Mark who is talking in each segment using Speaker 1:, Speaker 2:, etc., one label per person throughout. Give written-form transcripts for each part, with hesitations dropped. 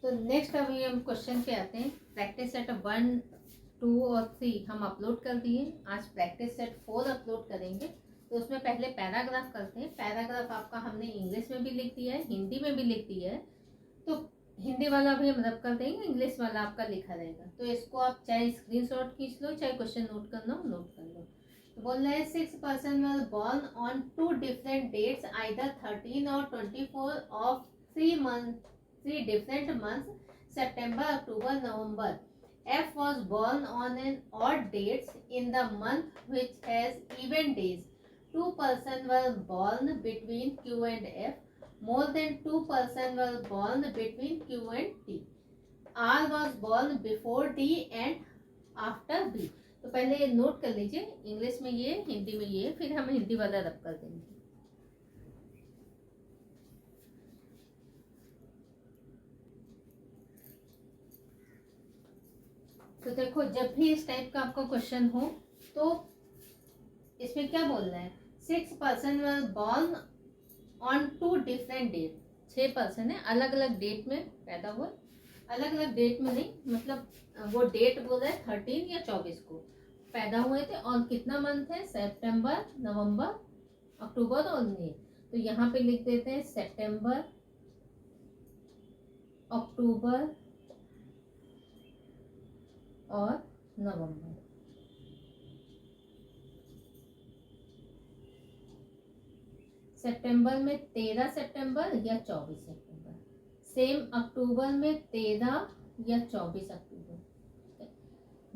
Speaker 1: तो नेक्स्ट अभी हम क्वेश्चन पे आते हैं। प्रैक्टिस सेट 1, 2 और 3 हम अपलोड कर दिए। आज प्रैक्टिस सेट 4 अपलोड करेंगे। तो उसमें पहले पैराग्राफ करते हैं। पैराग्राफ आपका हमने इंग्लिश में भी लिख दिया है, हिंदी में भी लिख दिया है। तो हिंदी वाला भी हम रब कर देंगे, इंग्लिश वाला आपका लिखा रहेगा। तो इसको आप चाहे स्क्रीनशॉट खींच लो, चाहे क्वेश्चन नोट करना हो नोट कर लो। तो बोल रहे हैं 6 person were born on 2 different dates either 13 और 24 of 3 different months, September, October, November. F was born on an odd dates in the month which has even days. 2 persons were born between Q and F. More than 2 persons were born between Q and T. R was born before D and after B. तो पहले ये note कर लीजिए, English में ये, हिंदी में ये, फिर हम हिंदी वाला रब कर देंगे। तो देखो, जब भी इस टाइप का आपका क्वेश्चन हो तो इसमें क्या बोल रहा है, 6 person were born on 2 different date. 6 person है, अलग अलग डेट में पैदा हुए। अलग अलग डेट में नहीं, मतलब वो डेट बोल रहा है 13 या 24 को पैदा हुए थे। और कितना मंथ है, सितंबर, नवंबर, अक्टूबर और मई। तो यहाँ पे लिख देते हैं सितंबर, अक्टूबर और नवंबर। सितंबर में 13 सितंबर या 24 सितंबर। सेम अक्टूबर में 13 या 24 अक्टूबर।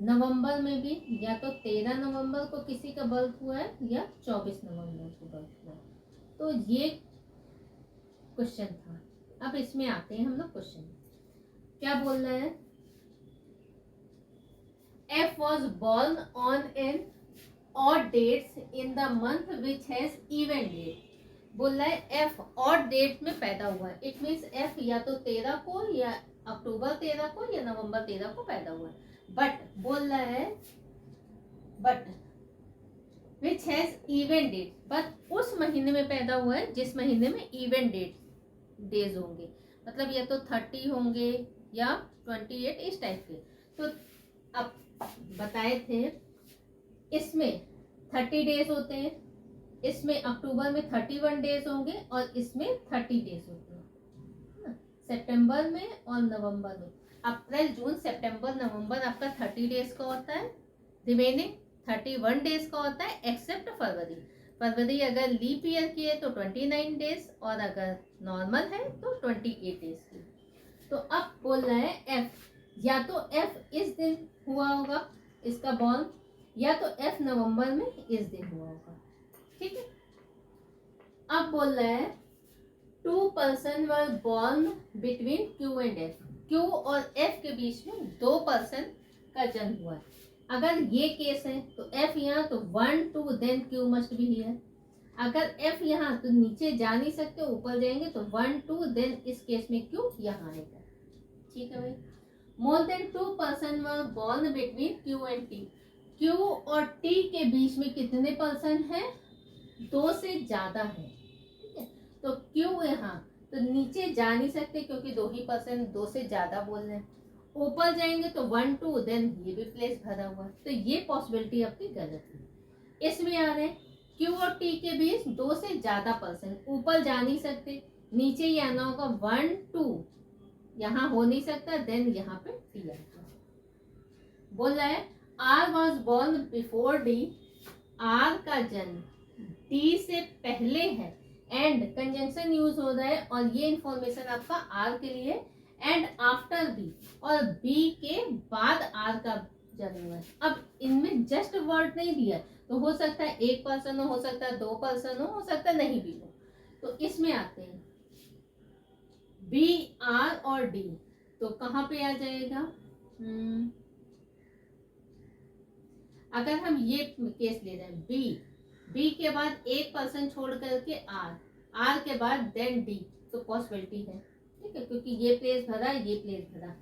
Speaker 1: नवंबर में भी या तो 13 नवंबर को किसी का बर्थ हुआ है या 24 नवंबर को बर्थ हुआ है। तो ये क्वेश्चन था। अब इसमें आते हैं हम लोग क्वेश्चन। क्या बोल रहा है, F was born on an odd dates in the month which has even date. बोल रहा है F odd date में पैदा हुआ है। इट मीन्स F या तो 13 को या अक्टूबर 13 को या नवंबर 13 को पैदा हुआ है। बट बोल रहा है but which has even date, but उस महीने में पैदा हुआ है जिस महीने में इवन डेज होंगे। मतलब या तो 30 होंगे या 28, इस टाइप के। तो अब बताए थे इसमें 30 डेज होते हैं, इसमें अक्टूबर में 31 डेज होंगे और इसमें 30 डेज होते हैं। सितंबर में और नवंबर में, अप्रैल, जून, सितंबर, नवंबर आपका 30 डेज का होता है। रिमेनिंग 31 डेज का होता है, एक्सेप्ट फरवरी। फरवरी अगर लीप ईयर की है तो 29 डेज और अगर नॉर्मल है तो 28 डेज की। तो अब बोल रहा है एफ, या तो एफ इस दिन हुआ होगा इसका बॉर्न, या तो एफ नवंबर में इस दिन हुआ होगा। ठीक है। अब बोल रहा है 2 person were born between Q and F. Q और एफ के बीच में 2 पर्सन का जन्म हुआ है। अगर ये केस है तो एफ यहाँ, तो 1 2 then Q must be here. अगर एफ यहाँ तो नीचे जा नहीं सकते, ऊपर जाएंगे तो 1 2 देन इस केस में क्यू यहाँ आएगा। ठीक है भाई। More than 2 person were born between Q and T. Q और टी के बीच में कितने पर्सन है, 2 से ज्यादा है। ठीक है। तो क्यू यहाँ तो नीचे जा नहीं सकते क्योंकि 2 ही पर्सन, 2 से ज्यादा बोल रहे हैं। ऊपर जाएंगे तो 1 2 देन ये भी प्लेस भरा हुआ है। तो ये पॉसिबिलिटी आपकी गलत है। इसमें आ रहे हैं क्यू और टी के बीच 2 से ज्यादा पर्सन, ऊपर जा नहीं सकते, नीचे ही आना होगा। 1 2 यहाँ हो नहीं सकता, देन यहाँ पे टी आएगा। बोल रहा है R was born before D. R का जन्म डी से पहले है, एंड कंजंक्शन यूज हो रहा है और ये इंफॉर्मेशन आपका आर के लिए, एंड आफ्टर बी, और बी के बाद आर का जन्म हुआ है। अब इनमें जस्ट वर्ड नहीं दिया, तो हो सकता है 1 पर्सन हो सकता है 2 पर्सन हो सकता है नहीं भी हो। तो इसमें आते हैं बी, आर और डी। तो कहाँ पे आ जाएगा, अगर हम ये केस ले रहे हैं बी के बाद 1 पर्सन छोड़ करके आर के बाद देन डी, तो पॉसिबिलिटी है। ठीक है, क्योंकि ये प्लेस भरा, ये प्लेस भरा,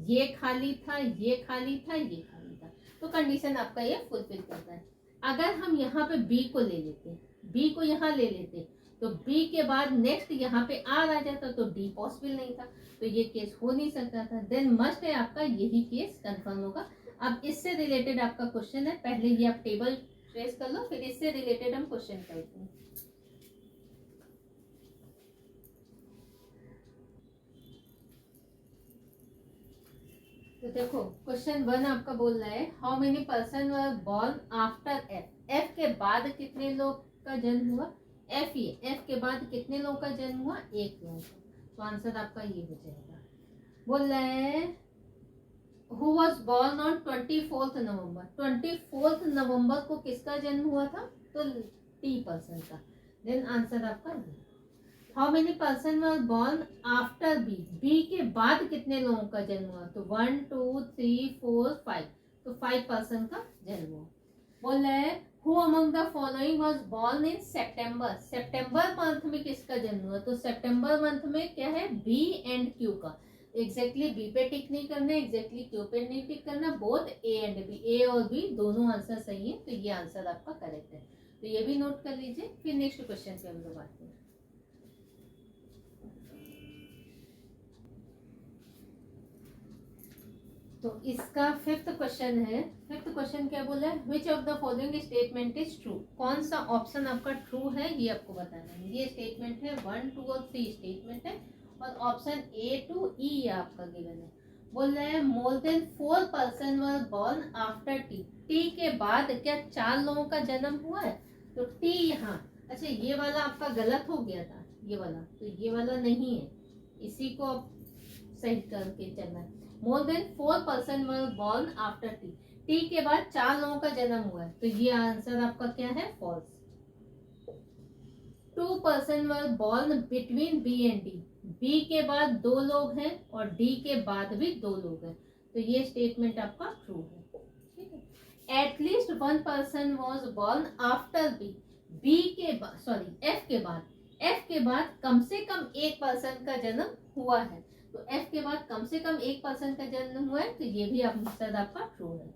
Speaker 1: ये खाली था, ये खाली था, ये खाली था, तो कंडीशन आपका ये फुलफिल करता है। अगर हम यहाँ पे बी को ले लेते, बी को यहाँ ले लेते, तो बी के बाद नेक्स्ट यहाँ पे आर आ जाता तो डी पॉसिबल नहीं था, तो ये केस हो नहीं सकता था। देन मस्ट है आपका यही केस कंफर्म होगा। अब इससे रिलेटेड आपका क्वेश्चन है, पहले ये आप टेबल ट्रेस कर लो, फिर इससे रिलेटेड हम क्वेश्चन करते हैं। तो देखो क्वेश्चन 1 आपका बोल रहा है how many person were born after F, F के बाद कितने लोग का जन्म हुआ, एफ ये एफ के बाद कितने लोग का जन्म हुआ, एक लोग का, तो आंसर आपका ये हो जाएगा। बोल रहा है who was born on 24 November, 24 नवंबर को किसका जन्म हुआ था, तो टी पर्सन का। देन आंसर आपका ये। How many person were born after B, B के बाद कितने लोगों का जन्म हुआ, तो 1 2 3 4 5, तो 5 पर्सन का जन्म हुआ। बोल रहा है who among the following was born in September, सितंबर मंथ में किसका जन्म हुआ, तो सितंबर मंथ में क्या है, बी एंड क्यू का। एग्जैक्टली बी पे टिक नहीं करना, एग्जैक्टली क्यू पे नहीं टिक करना, बोथ ए एंड बी, ए और बी दोनों आंसर सही है, तो ये आंसर आपका करेक्ट है। तो ये भी नोट कर लीजिए, फिर नेक्स्ट क्वेश्चन पे हम लोग बात करें। तो इसका फिफ्थ क्वेश्चन है, फिफ्थ क्वेश्चन क्या बोला है, which of the following statement is true, कौन सा ऑप्शन आपका ट्रू है ये आपको बताना है। ये स्टेटमेंट है 1 2 और 3 स्टेटमेंट है, और ऑप्शन ए टू ई आपका गिवन है। बोल रहे हैं more than 4 person were born after T, T के बाद क्या 4 लोगों का जन्म हुआ है, तो टी यहाँ, अच्छा ये वाला आपका गलत हो गया था, ये वाला, तो ये वाला नहीं है, इसी को आप सही करके चलना है। More than 4 person were born after T, T के बाद 4 लोगों का जन्म हुआ है, तो ये आंसर आपका क्या है, false. 2 person were born between B and D, B के बाद 2 लोग हैं और डी के बाद भी 2 लोग हैं, तो ये स्टेटमेंट आपका ट्रू है, ठीक है। At least 1 person was born after B, B के बाद सॉरी एफ के बाद, एफ के बाद कम से कम एक पर्सन का जन्म हुआ है, तो एफ के बाद कम से कम एक पर्सन का जन्म हुआ है, तो ये भी आंसर आपका ट्रू है।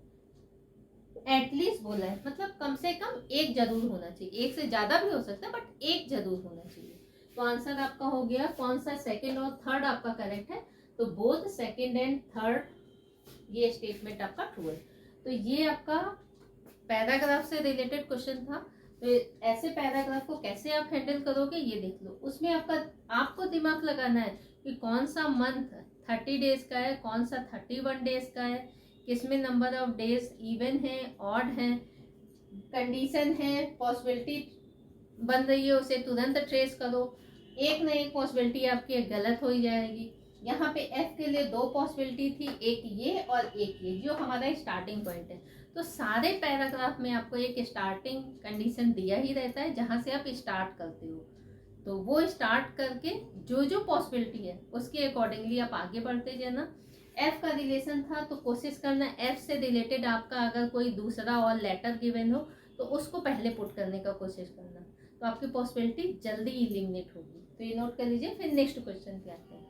Speaker 1: एटलीस्ट बोला है मतलब कम से कम एक जरूर होना चाहिए, एक से ज्यादा भी हो सकता है बट एक जरूर होना चाहिए, तो आंसर आपका हो गया कौन सा, सेकंड और थर्ड आपका करेक्ट है, तो बोथ सेकंड एंड थर्ड ये स्टेटमेंट आपका ट्रू है। तो ये आपका पैराग्राफ से रिलेटेड क्वेश्चन था, तो ऐसे पैराग्राफ को कैसे आप हैंडल करोगे ये देख लो। उसमें आपको दिमाग लगाना है कि कौन सा मंथ 30 डेज का है, कौन सा 31 डेज का है, किसमें नंबर ऑफ डेज इवन है ऑड है, कंडीशन है, पॉसिबिलिटी बन रही है उसे तुरंत ट्रेस करो, एक न एक पॉसिबिलिटी आपकी गलत हो ही जाएगी। यहाँ पे एफ के लिए 2 पॉसिबिलिटी थी, एक ये और एक ये, जो हमारा स्टार्टिंग पॉइंट है। तो सारे पैराग्राफ में आपको एक स्टार्टिंग कंडीशन दिया ही रहता है जहां से आप स्टार्ट करते हो, तो वो स्टार्ट करके जो जो पॉसिबिलिटी है उसके अकॉर्डिंगली आप आगे बढ़ते जाना। एफ का रिलेशन था तो कोशिश करना एफ से रिलेटेड आपका अगर कोई दूसरा और लेटर गिवन हो तो उसको पहले पुट करने का कोशिश करना, तो आपकी पॉसिबिलिटी जल्दी इलिमिनेट होगी। तो ये नोट कर लीजिए, फिर नेक्स्ट क्वेश्चन पे आते हैं।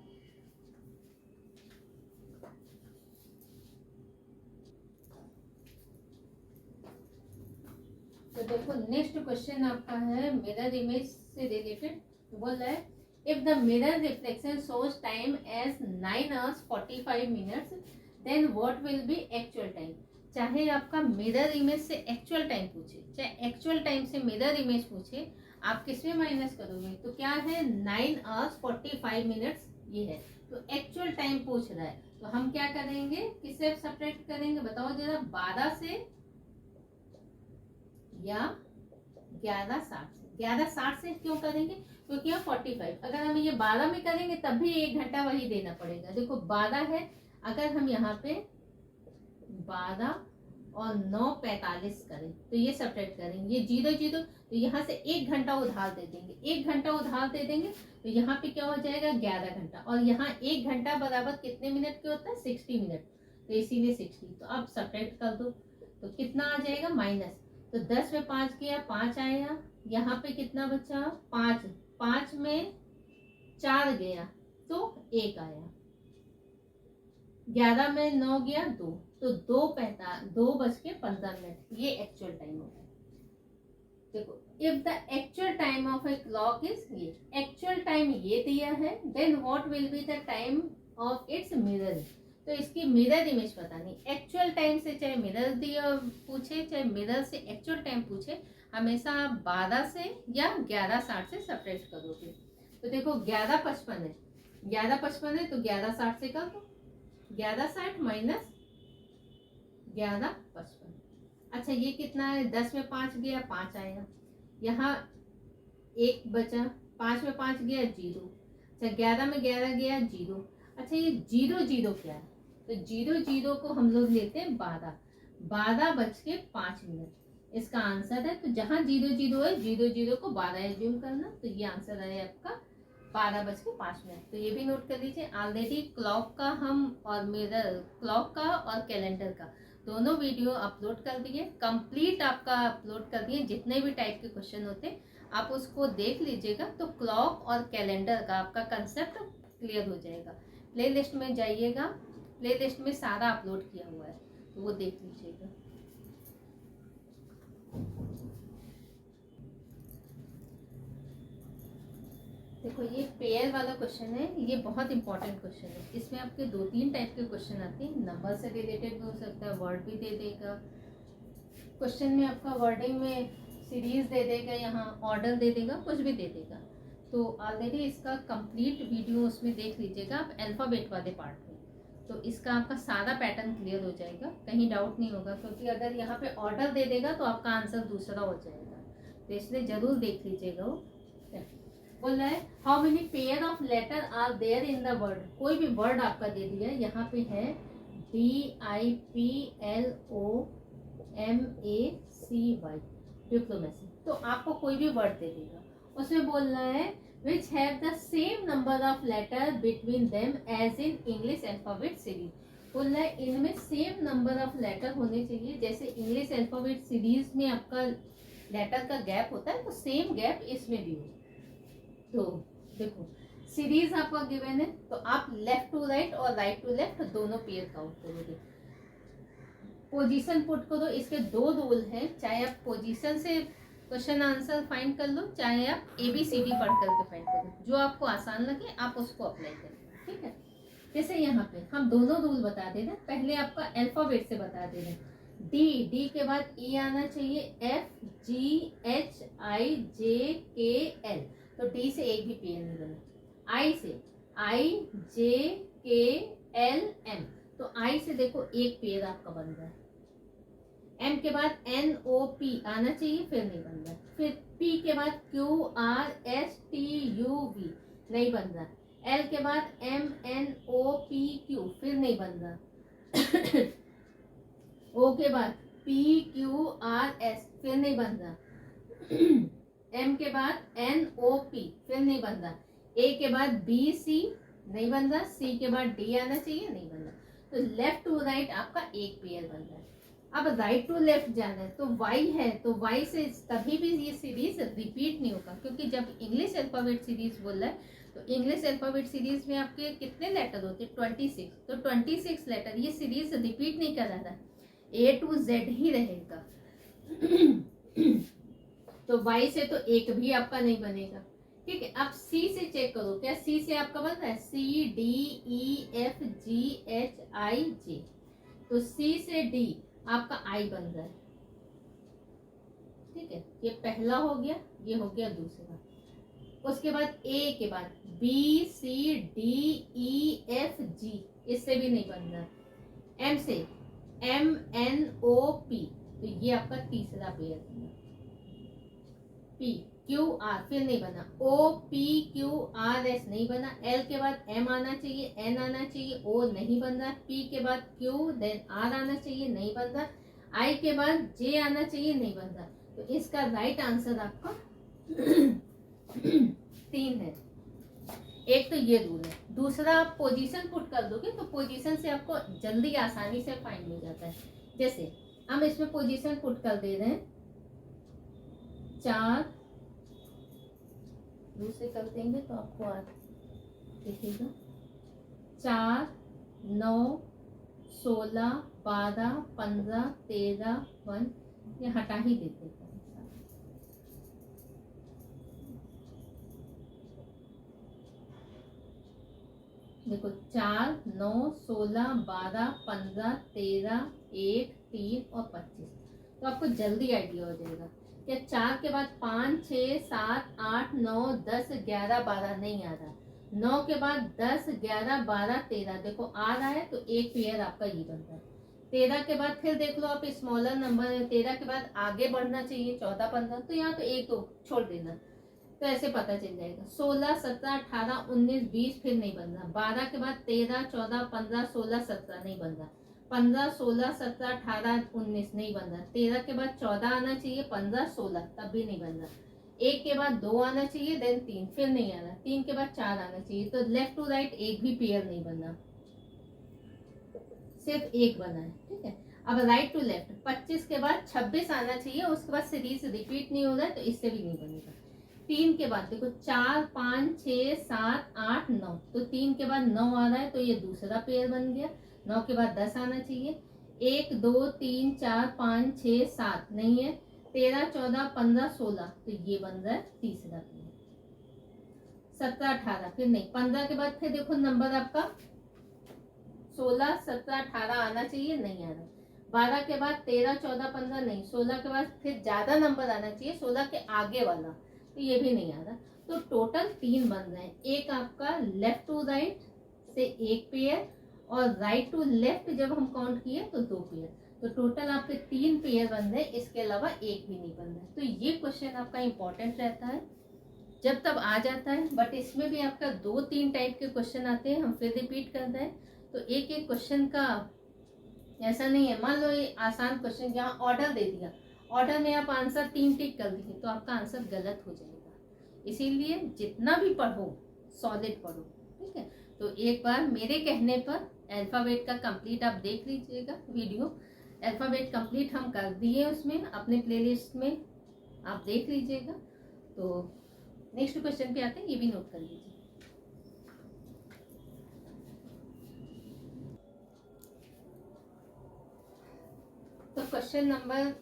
Speaker 1: तो देखो नेक्स्ट क्वेश्चन आपका है मिरर इमेज से रिलेटेड, तो बोल रहा है if the mirror reflection shows time as 9 hours 45 minutes then what will be actual time. चाहे आपका मिरर इमेज से एक्चुअल टाइम पूछे, चाहे एक्चुअल टाइम से मिरर इमेज पूछे, आप किसमें माइनस करोगे, तो क्या है 9 hours 45 minutes ये है, तो एक्चुअल टाइम पूछ रहा है, तो हम क्या करेंगे, किससे सब्ट्रैक्ट करेंगे बताओ जरा, 12 से या 11:60 से, 11:60 से क्यों करेंगे, क्योंकि यहाँ 45, अगर हम ये 12 में करेंगे तब भी 1 घंटा वही देना पड़ेगा। देखो 12 है, अगर हम यहाँ पे 12 और 9:45 करें तो ये सब्ट्रैक्ट करेंगे, ये 0 0, तो यहाँ से 1 घंटा उधार दे देंगे, 1 घंटा उधार दे देंगे, तो यहाँ पे क्या हो जाएगा 11 घंटा, और यहाँ 1 घंटा बराबर कितने मिनट के होता है 60 मिनट, तो इसीलिए 60, तो अब सब्ट्रैक्ट कर दो तो कितना आ जाएगा माइनस, तो 10 में 5 गया 5 आया, यहाँ पे कितना बचा 5, 5 में 4 गया तो 1 आया, 11 में 9 गया 2, तो 2:15 ये एक्चुअल टाइम होगा। देखो if the actual time of a clock is ये, एक्चुअल टाइम ये दिया है, then what will be the time of its mirror, तो इसकी मिरर इमेज बतानी। एक्चुअल टाइम से चाहे मिरर दिया पूछे, चाहे मिरर से एक्चुअल टाइम पूछे, हमेशा आप 12 से या 11:60 से सब्ट्रैक्ट करोगे। तो देखो 11:55 है, 11:55 है तो 11:60 से कर दो, 11:60 माइनस 11:55। अच्छा ये कितना है, 10 में 5 गया 5 आएगा, यहाँ 1 बचा, 5 में 5 गया 0, अच्छा 11 में 11 गया 0। अच्छा ये 0 क्या है, तो 0 को हम लोग लेते हैं 12:05। इसका आंसर है, तो जहां 0 है 0 को 12 एज्यूम करना, तो ये आंसर है आपका 12:05। तो ये भी नोट कर लीजिए। ऑलरेडी क्लॉक का हम और मिरर, क्लॉक का और कैलेंडर का दोनों वीडियो अपलोड कर दिए, कंप्लीट आपका अपलोड कर दिए। जितने भी टाइप के क्वेश्चन होते आप उसको देख लीजिएगा, तो क्लॉक और कैलेंडर का आपका कंसेप्ट क्लियर हो जाएगा। प्ले लिस्ट में जाइएगा, प्ले लिस्ट में सारा अपलोड किया हुआ है, तो वो देख लीजिएगा। देखो ये पेयर वाला क्वेश्चन है, ये बहुत इंपॉर्टेंट क्वेश्चन है। इसमें आपके 2-3 टाइप के क्वेश्चन आते हैं, नंबर से रिलेटेड भी हो सकता है, वर्ड भी दे देगा क्वेश्चन में, आपका वर्डिंग में सीरीज दे देगा, यहाँ ऑर्डर दे देगा, कुछ भी दे देगा। तो ऑलरेडी इसका कंप्लीट वीडियो उसमें देख लीजिएगा आप, अल्फाबेट वाले पार्ट में, तो इसका आपका सारा पैटर्न क्लियर हो जाएगा, कहीं डाउट नहीं होगा। क्योंकि अगर यहाँ पे ऑर्डर दे देगा तो आपका आंसर दूसरा हो जाएगा, तो इसलिए जरूर देख लीजिएगा वो। बोल रहा है how many pair of letter are there in the word, कोई भी वर्ड आपका दे दिया, यहाँ पे है DIPLOMACY, डिप्लोमेसी, तो आपको कोई भी वर्ड दे देगा, उसमें बोल रहा है which have the same number of letter between them as in English alphabet series, बोल रहा है इनमें सेम नंबर ऑफ लेटर होने चाहिए, जैसे इंग्लिश अल्फाबेट सीरीज में आपका लेटर का गैप होता है, तो सेम गैप इसमें भी हो। तो देखो सीरीज आपका गिवन है, तो आप लेफ्ट टू राइट और राइट टू लेफ्ट दोनों पेयर काउंट करोगे। पोजीशन पुट करो, इसके 2 रूल हैं, चाहे आप पोजीशन से क्वेश्चन आंसर फाइंड कर लो, चाहे आप ABCD पढ़ करके फाइंड करो, जो आपको आसान लगे आप उसको अप्लाई करें, ठीक है। जैसे यहाँ पे हम दोनों रूल बता दे रहे हैं, पहले आपका अल्फाबेट से बता दे रहे हैं। डी के बाद E आना चाहिए, FGHIJKL, तो डी से एक भी पेयर नहीं बना। आई से IJKLM, तो आई से देखो एक पेयर आपका बन रहा है। एम के बाद NOP आना चाहिए, फिर नहीं बन रहा। फिर P के बाद QRSTUV नहीं बन रहा। L के बाद MNOPQ फिर नहीं बन रहा। O के बाद PQRS फिर नहीं बन रहा। M के बाद NOP फिर नहीं बन रहा। A के बाद BC नहीं बन रहा। C के बाद D आना चाहिए, नहीं बन रहा। तो लेफ्ट टू राइट आपका एक पेयर बन रहा है। अब राइट टू लेफ्ट जाना है, तो Y है, तो Y से कभी भी ये सीरीज रिपीट नहीं होगा, क्योंकि जब इंग्लिश अल्फाबेट सीरीज बोल रहा है, तो इंग्लिश अल्फाबेट सीरीज में आपके कितने लेटर होते हैं? 26, तो 26 लेटर, ये सीरीज रिपीट नहीं कर रहा है, A to Z ही रहेगा। तो Y से तो एक भी आपका नहीं बनेगा, ठीक है। अब C से चेक करो, क्या C से आपका बन रहा है? CDEFGHIJ, तो C से D आपका I बन रहा है, ठीक है। ये पहला हो गया, ये हो गया दूसरा। उसके बाद A के बाद BCDEFG, इससे भी नहीं बन रहा। M से MNOP, तो ये आपका तीसरा पेयर बना। PQR फिर नहीं बना। OPQRS नहीं बना। L के बाद M आना चाहिए, N आना चाहिए, O नहीं बन रहा। P के बाद Q, देन R आना चाहिए, नहीं बन रहा। I के बाद J आना चाहिए, नहीं बन रहा। तो इसका राइट आंसर आपका 3 है। एक तो ये रूल है। दूसरा आप पोजीशन पुट कर दोगे, तो पोजीशन से आपको जल्दी आसानी से फाइंड हो जाता है। जैसे हम इसमें पोजीशन पुट कर दे रहे हैं 4, दूसरे कर देंगे तो आपको देखिएगा 4, 9, 16, 12, 15, 13, 1, ये हटा ही देते हैं। देखो 4, 9, 16, 12, 15, 13, 1, 3 और 25। तो आपको जल्दी आइडिया हो जाएगा कि 4 के बाद 5, 6, 7, 8, 9, 10, 11, 12 नहीं आ रहा। 9 के बाद 10, 11, 12, 13 देखो आ रहा है, तो एक पेयर आपका ये बनता है। 13 के बाद फिर देख लो आप स्मॉलर नंबर है, 13 के बाद आगे बढ़ना चाहिए 14, 15, तो यहाँ तो एक दो छोड़ देना, तो ऐसे पता चल जाएगा। 16, 17, 18, 19, 20 फिर नहीं बन रहा। 12 के बाद 13, 14, 15, 16, 17 नहीं बन रहा। 15, 16, 17, 18, 19 नहीं बन रहा। 13 के बाद 14 आना चाहिए, 15, 16 तब भी नहीं बन रहा। 1 के बाद 2 आना चाहिए, देन 3 फिर नहीं आ रहा। 3 के बाद 4 आना चाहिए, तो लेफ्ट टू राइट एक भी पेयर नहीं बन रहा, सिर्फ एक बना है। ठीक है, अब राइट टू लेफ्ट 25 के बाद 26 आना चाहिए, उसके बाद सीरीज रिपीट नहीं हो रहा है, तो इससे भी नहीं बनेगा। 3 के बाद देखो 4, 5, 6, 7, 8, 9, तो 3 के बाद 9 आ रहा है, तो ये दूसरा पेयर बन गया। 9 के बाद 10 आना चाहिए। 1, 2, 3, 4, 5, 6, 7 नहीं है। 13, 14, 15, 16 तो ये बन रहा है तीसरा पेयर। 17, 18 फिर नहीं। 15 के बाद फिर देखो नंबर आपका 16, 17, 18 आना चाहिए, नहीं आ रहा। 12 के बाद 13, 14, 15 नहीं। 16 के बाद फिर ज्यादा नंबर आना चाहिए, 16 के आगे वाला, तो ये भी नहीं आ रहा। तो टोटल 3 बन रहे हैं। एक आपका लेफ्ट टू राइट से एक पेयर, और राइट टू लेफ्ट जब हम काउंट किए तो 2 पेयर, तो टोटल आपके 3 पेयर बन रहे हैं, इसके अलावा एक भी नहीं बन रहा है। तो ये क्वेश्चन आपका इंपॉर्टेंट रहता है, जब तब आ जाता है, बट इसमें भी आपका 2-3 टाइप के क्वेश्चन आते हैं। हम फिर रिपीट करते हैं, तो एक एक क्वेश्चन का ऐसा नहीं है। मान लो ये आसान क्वेश्चन यहाँ ऑर्डर दे दिया, ऑर्डर में आप आंसर 3 टिक कर दिए, तो आपका आंसर गलत हो जाएगा। इसीलिए जितना भी पढ़ो सॉलिड पढ़ो। ठीक है, तो एक बार मेरे कहने पर अल्फाबेट का कंप्लीट आप देख लीजिएगा वीडियो। अल्फाबेट कंप्लीट हम कर दिए उसमें अपने प्लेलिस्ट में, आप देख लीजिएगा। तो नेक्स्ट क्वेश्चन पे आते हैं, ये भी नोट कर लीजिए। तो क्वेश्चन नंबर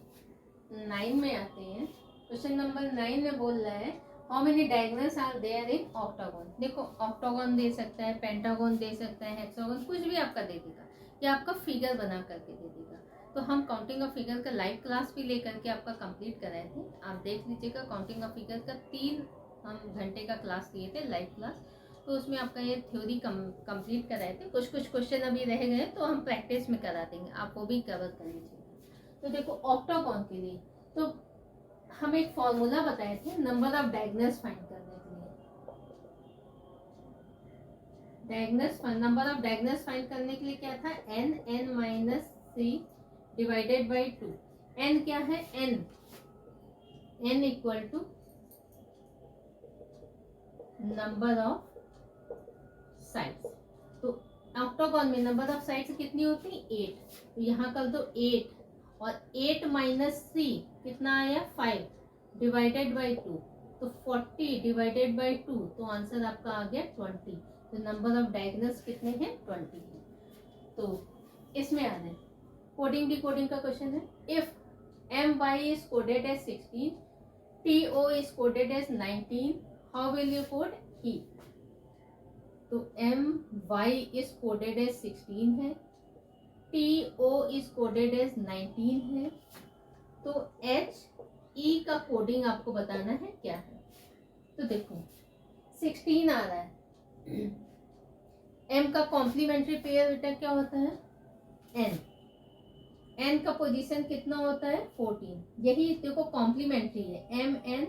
Speaker 1: 9 में आते हैं। क्वेश्चन नंबर 9 में बोल रहा है how many diagonals are there in octagon. देखो ऑक्टागोन दे सकता है, पेंटागोन दे सकता है, हेक्सागोन, कुछ भी आपका दे देगा, या आपका फिगर बना करके दे देगा। तो हम काउंटिंग ऑफ फिगर का लाइव क्लास भी लेकर के आपका कंप्लीट कराए थे, आप देख लीजिएगा। काउंटिंग ऑफ फिगर का 3 हम घंटे का क्लास लिए थे, लाइव क्लास। तो उसमें आपका ये थ्योरी कंप्लीट कराए थे। कुछ कुछ क्वेश्चन अभी रह गए, तो हम प्रैक्टिस में करा देंगे, आप वो भी कवर कर लीजिएगा। तो देखो ऑक्टागोन के लिए तो हम एक फॉर्मूला बताए थे नंबर ऑफ डायगोनल्स फाइंड करने के लिए। नंबर ऑफ डायगोनल्स फाइंड करने के लिए क्या था, n minus C divided by 2। n क्या है, n equal to number of sides. तो ऑक्टागोन में नंबर ऑफ साइड्स कितनी होती, 8। तो यहाँ कर दो 8, और 8 माइनस सी कितना आया, 5 डिवाइडेड बाई 2, तो 40 डिवाइडेड बाई 2, तो आंसर आपका आ गया 20। तो नंबर ऑफ डायगोनल्स कितने हैं, 20 है। तो इसमें आ रहे कोडिंग डिकोडिंग का क्वेश्चन है। If my is coded as 16, to is coded as 19, how will you code e। तो my इज कोडेड एज 16 है, TO इज कोडेड एज 19 है, तो HE का कोडिंग आपको बताना है क्या है। तो देखो 16 आ रहा है, M का कॉम्प्लीमेंट्री पेयर बेटा क्या होता है, N का पोजीशन कितना होता है, 14। यही देखो कॉम्प्लीमेंट्री है, MN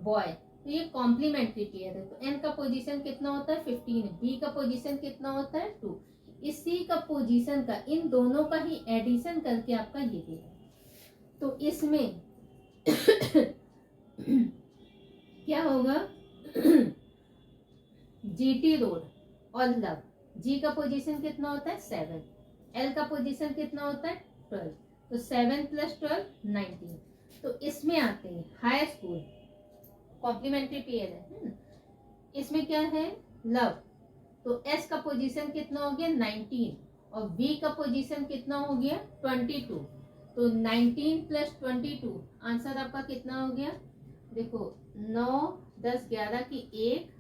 Speaker 1: बॉय, तो ये कॉम्प्लीमेंट्री पेयर है। तो N का पोजीशन कितना होता है, 15। B का पोजीशन कितना होता है, 2। इसी का पोजीशन का इन दोनों का ही एडिशन करके आपका ये देगा। तो इसमें क्या होगा, GT रोड और लव, G का पोजीशन कितना होता है, 7। L का पोजीशन कितना होता है, 12। तो 7 + 12 19। तो इसमें आते हैं हाई स्कूल, कॉम्प्लीमेंट्री पेयर है। इसमें क्या है, लव, तो S का पोजीशन कितना हो गया, 19, और V का पोजीशन कितना हो गया, 22। तो 19 + 22 आंसर आपका कितना हो गया, देखो 9, 10, 11 की 1,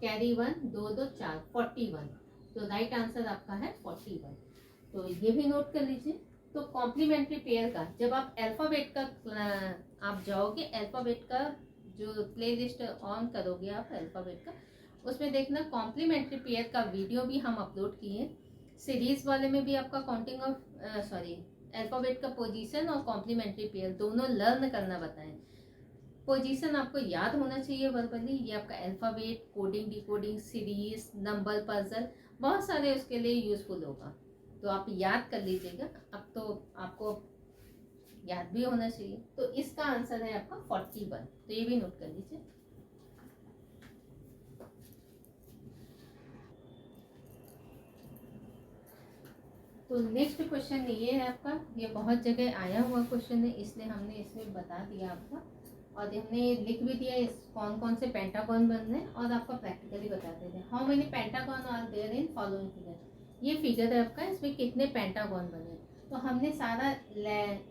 Speaker 1: कैरी 1, 2 2 4, 41। तो राइट आंसर आपका है 41। तो ये भी नोट कर लीजिए। तो कॉम्प्लीमेंट्री पेयर का जब आप अल्फाबेट का आप जाओगे, अल्फाबेट का जो प्ले लिस्ट ऑन करोगे आप अल्फाबेट का, उसमें देखना कॉम्प्लीमेंट्री पेयर का वीडियो भी हम अपलोड किए। सीरीज वाले में भी आपका काउंटिंग ऑफ अल्फाबेट का पोजीशन और कॉम्प्लीमेंट्री पेयर दोनों लर्न करना बताएं। पोजीशन आपको याद होना चाहिए वर्बली। ये आपका alphabet, coding, decoding, series, number puzzle, बहुत सारे उसके लिए यूजफुल होगा। तो आप याद कर लीजिएगा। अब तो आपको याद भी होना चाहिए। तो इसका आंसर है आपका 41। तो ये भी नोट कर लीजिए। तो नेक्स्ट क्वेश्चन ये है आपका, ये बहुत जगह आया हुआ क्वेश्चन है, इसलिए हमने इसमें बता दिया आपका, और हमने लिख भी दिया इस कौन कौन से पेंटागन बन रहे हैं, और आपका प्रैक्टिकली बता देते हैं। How many pentagon are there in following figure. ये फिगर है आपका, इसमें कितने पेंटागन बने। तो हमने सारा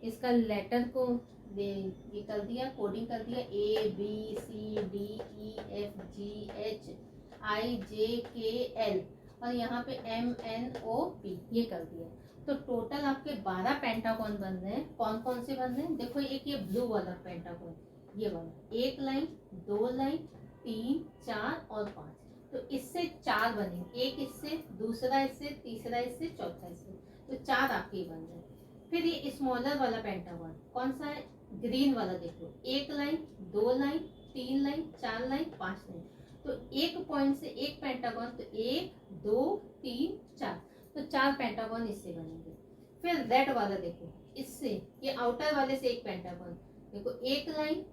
Speaker 1: इसका लेटर को ये कर दिया, कोडिंग कर दिया, A B C D E F G H I J K L, और यहाँ पे MNOP ये कर दिया। तो टोटल आपके 12 पेंटागन बन रहे हैं। कौन कौन से बन रहे हैं देखो, एक ये ब्लू वाला पेंटागन, ये वाला, एक लाइन, 2 लाइन, 3 4 और 5। तो इससे 4 बने, एक इससे, दूसरा इससे, तीसरा इससे, चौथा इससे। तो 4 आपके बन रहे हैं। फिर ये स्मॉलर वाला पेंटागन कौन सा है, ग्रीन वाला, देखो, एक line, 2 line, 3 line, 4 line, 5 line. तो एक पॉइंट से एक पेंटागन, तो 1 2 3 4, तो 4 पेंटागन इससे बनेंगे। फिर रेड वाला देखो, इससे ये आउटर वाले से एक पेंटागन, देखो एक लाइन,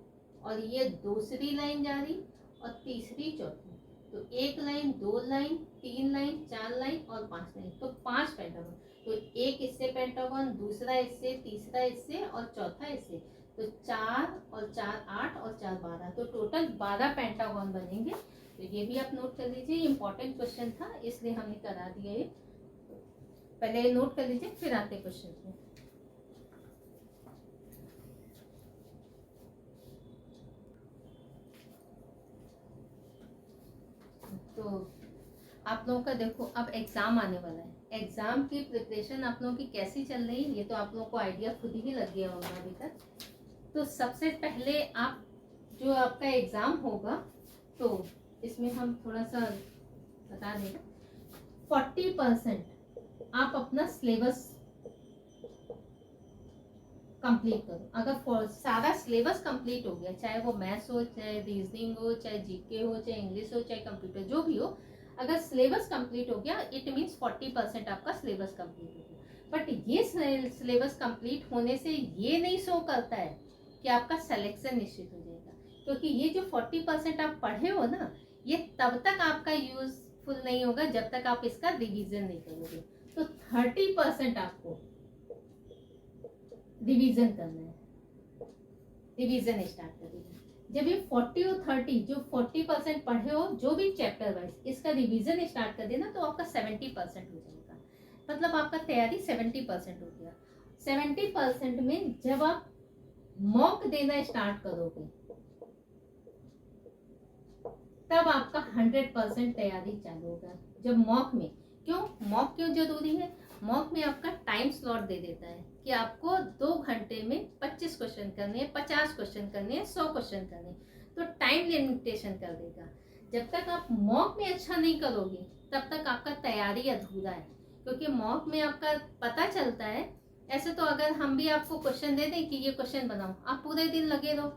Speaker 1: और ये दूसरी लाइन जा रही, और तीसरी चौथी। तो एक लाइन, 2 लाइन, 3 लाइन, 4 लाइन और 5 लाइन, तो 5 पेंटागन। तो एक इससे पेंटागन, दूसरा इससे, तीसरा इससे और चौथा इससे। तो 4 और 4 8 और 4 12, तो टोटल 12 पेंटागन बनेंगे। तो ये भी आप नोट कर लीजिए, इंपॉर्टेंट क्वेश्चन था इसलिए हमने करा दिया ये। पहले नोट कर लीजिए, फिर आते क्वेश्चन में। तो आप लोगों का देखो अब एग्जाम आने वाला है, एग्जाम की प्रिपरेशन आप लोगों की कैसी चल रही है ये तो आप लोगों को आइडिया खुद ही लग गया होगा अभी तक। तो सबसे पहले आप जो आपका एग्जाम होगा, तो इसमें हम थोड़ा सा बता देंगे, 40% आप अपना सिलेबस कंप्लीट करो। अगर सारा सिलेबस कंप्लीट हो गया, चाहे वो मैथ्स हो, चाहे रीजनिंग हो, चाहे जीके हो, चाहे इंग्लिश हो, चाहे कंप्यूटर, जो भी हो, अगर सिलेबस कंप्लीट हो गया इट मीन्स 40% आपका सिलेबस कंप्लीट हो गया। बट ये सिलेबस कंप्लीट होने से ये नहीं शो करता है कि आपका सिलेक्शन निश्चित हो जाएगा, क्योंकि ये जो 40% आप पढ़े हो ना, ये तब तक आपका यूजफुल नहीं होगा जब तक आप इसका रिवीजन नहीं करोगे। तो 30% आपको रिवीजन करना है, रिवीजन स्टार्ट करिए। जब ये 40 और 30 जो 40% पढ़े हो जो भी चैप्टर वाइज, इसका रिवीजन स्टार्ट कर देना, तो आपका 70% हो जाएगा। मतलब आपका तैयारी 70% हो गया। 70% में जब आप मॉक देना स्टार्ट करोगे तब आपका 100% तैयारी चालू होगा। जब मॉक में, मॉक क्यों जरूरी है, मॉक में आपका टाइम स्लॉट दे देता है कि आपको 2 घंटे में 25 क्वेश्चन करने हैं, 50 क्वेश्चन करने हैं, 100 क्वेश्चन करने हैं, तो टाइम लिमिटेशन कर देगा। जब तक आप मॉक में अच्छा नहीं करोगे तब तक आपका तैयारी अधूरा है, क्योंकि मॉक में आपका पता चलता है। ऐसे तो अगर हम भी आपको क्वेश्चन दे दें कि ये क्वेश्चन बनाओ, आप पूरे दिन लगे रहो,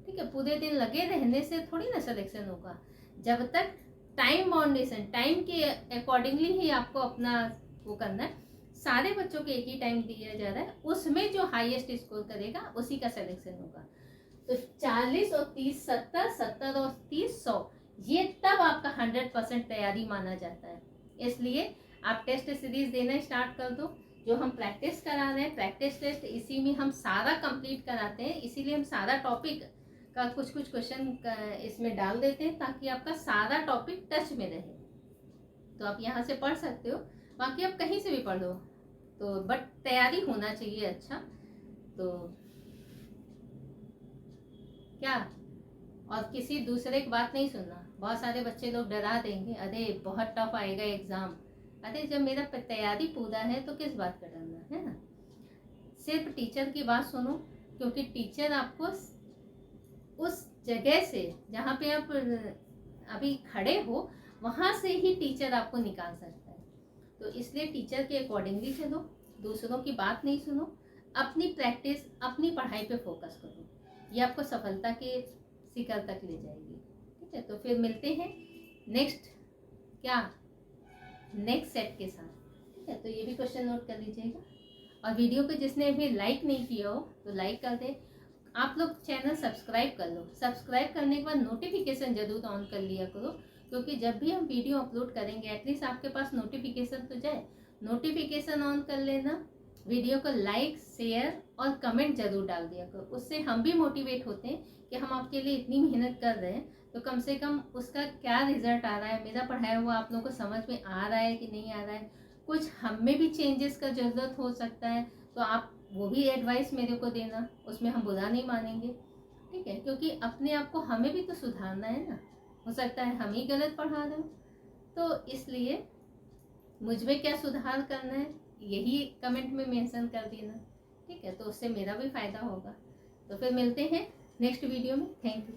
Speaker 1: ठीक है, पूरे दिन लगे रहने से थोड़ी ना सिलेक्शन होगा। जब तक टाइम बाउंडेशन, टाइम के अकॉर्डिंगली ही आपको अपना वो करना है। सारे बच्चों को एक ही टाइम दिया जा रहा है, उसमें जो हाईएस्ट स्कोर करेगा उसी का सिलेक्शन होगा। तो 40 और 30 70, 70 और 30 100, ये तब आपका 100% तैयारी माना जाता है। इसलिए आप टेस्ट सीरीज देना स्टार्ट कर दो। जो हम प्रैक्टिस करा रहे हैं, प्रैक्टिस टेस्ट, इसी में हम सारा कंप्लीट कराते हैं, इसीलिए हम सारा टॉपिक का कुछ कुछ क्वेश्चन इसमें डाल देते हैं ताकि आपका सारा टॉपिक टच में रहे। तो आप यहाँ से पढ़ सकते हो, बाकी आप कहीं से भी पढ़ लो, तो बट तैयारी होना चाहिए अच्छा। तो क्या, और किसी दूसरे की बात नहीं सुनना, बहुत सारे बच्चे लोग डरा देंगे, अरे बहुत टफ आएगा एग्जाम। अरे जब मेरा तैयारी पूरा है तो किस बात का डरना है ना। सिर्फ टीचर की बात सुनो, क्योंकि टीचर आपको उस जगह से जहाँ पे आप अभी खड़े हो वहां से ही टीचर आपको निकाल सकता है। तो इसलिए टीचर के अकॉर्डिंगली चलो, दूसरों की बात नहीं सुनो, अपनी प्रैक्टिस अपनी पढ़ाई पे फोकस करो, ये आपको सफलता के शिखर तक ले जाएगी। ठीक है, तो फिर मिलते हैं नेक्स्ट सेट के साथ। ठीक है, तो ये भी क्वेश्चन नोट कर लीजिएगा। और वीडियो पे जिसने अभी लाइक नहीं किया हो तो लाइक कर दे। आप लोग चैनल सब्सक्राइब कर लो, सब्सक्राइब करने के बाद नोटिफिकेशन जरूर ऑन कर लिया करो, क्योंकि जब भी हम वीडियो अपलोड करेंगे एटलीस्ट आपके पास नोटिफिकेशन तो जाए। नोटिफिकेशन ऑन कर लेना, वीडियो को लाइक शेयर और कमेंट जरूर डाल दिया करो, उससे हम भी मोटिवेट होते हैं कि हम आपके लिए इतनी मेहनत कर रहे हैं तो कम से कम उसका क्या रिजल्ट आ रहा है, मेरा पढ़ाया हुआ आप लोगों को समझ में आ रहा है कि नहीं आ रहा है, कुछ हम में भी चेंजेस का ज़रूरत हो सकता है तो आप वो भी एडवाइस मेरे को देना, उसमें हम बुरा नहीं मानेंगे। ठीक है, क्योंकि अपने आप को हमें भी तो सुधारना है ना, हो सकता है हम ही गलत पढ़ा रहे हो, तो इसलिए मुझ में क्या सुधार करना है यही कमेंट में मेंशन कर देना। ठीक है, तो उससे मेरा भी फायदा होगा। तो फिर मिलते हैं नेक्स्ट वीडियो में। Thank you.